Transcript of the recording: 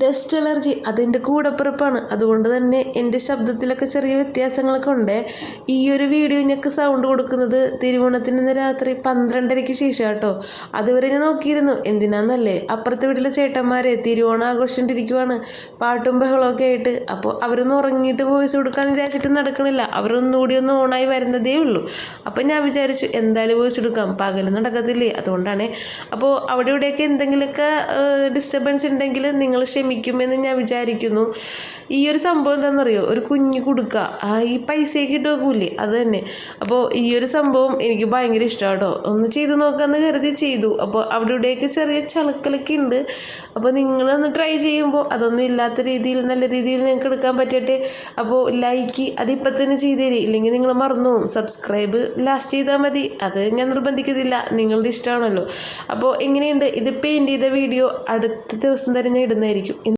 Dust allergy അതിൻ്റെ കൂടപ്പിറപ്പാണ്. അതുകൊണ്ട് തന്നെ എൻ്റെ ശബ്ദത്തിലൊക്കെ ചെറിയ വ്യത്യാസങ്ങളൊക്കെ ഉണ്ട്. ഈ ഒരു വീഡിയോനൊക്കെ സൗണ്ട് കൊടുക്കുന്നത് തിരുവോണത്തിന് രാത്രി 12:30-ക്ക് ശേഷം കേട്ടോ. അതുവരെ ഞാൻ നോക്കിയിരുന്നു, എന്തിനാന്നല്ലേ, അപ്പുറത്തെ വീട്ടിലെ ചേട്ടന്മാരെ തിരുവോണം ആഘോഷിച്ചിട്ടിരിക്കുവാണ്, പാട്ടും ബഹളമൊക്കെ ആയിട്ട്. അപ്പോൾ അവരൊന്നും ഉറങ്ങിയിട്ട് വോയിസ് കൊടുക്കാമെന്ന് വിചാരിച്ചിട്ട് നടക്കണില്ല. അവരൊന്നുകൂടി ഒന്ന് ഓണായി വരുന്നതേ ഉള്ളൂ. അപ്പം ഞാൻ വിചാരിച്ചു എന്തായാലും വോയിസ് കൊടുക്കാം, പകൽ നടക്കത്തില്ലേ, അതുകൊണ്ടാണ്. അപ്പോൾ അവിടെ ഇവിടെയൊക്കെ എന്തെങ്കിലുമൊക്കെ ഡിസ്റ്റർബൻസ് ഉണ്ടെങ്കിൽ നിങ്ങൾ ക്ഷമിക്കുമെന്ന് ഞാൻ വിചാരിക്കുന്നു. ഈ ഒരു സംഭവം എന്താണെന്നറിയോ, ഒരു കുഞ്ഞു കുടുക്ക, ഈ പൈസയൊക്കെ ഇട്ട് വെക്കൂലേ, അത് തന്നെ. അപ്പോൾ ഈ ഒരു സംഭവം എനിക്ക് ഭയങ്കര ഇഷ്ടമാണ് കേട്ടോ. ഒന്ന് ചെയ്ത് നോക്കാമെന്ന് കരുതി ചെയ്തു. അപ്പോൾ അവിടെ ഇവിടെയൊക്കെ ചെറിയ ചളുക്കലൊക്കെ ഉണ്ട്. അപ്പോൾ നിങ്ങളൊന്ന് ട്രൈ ചെയ്യുമ്പോൾ അതൊന്നും ഇല്ലാത്ത രീതിയിൽ നല്ല രീതിയിൽ നിങ്ങൾക്ക് എടുക്കാൻ പറ്റട്ടെ. അപ്പോൾ ലൈക്ക് അതിപ്പോൾ തന്നെ ചെയ്ത് തരും, ഇല്ലെങ്കിൽ നിങ്ങൾ മറന്നു പോകും. സബ്സ്ക്രൈബ് ലാസ്റ്റ് ചെയ്താൽ മതി, അത് ഞാൻ നിർബന്ധിക്കുന്നില്ല, നിങ്ങളുടെ ഇഷ്ടമാണല്ലോ. അപ്പോൾ എങ്ങനെയുണ്ട് ഇത് പെയിൻറ്റ് ചെയ്ത വീഡിയോ അടുത്ത ദിവസം തന്നെ ഞാൻ ഇടുന്നതായിരിക്കും.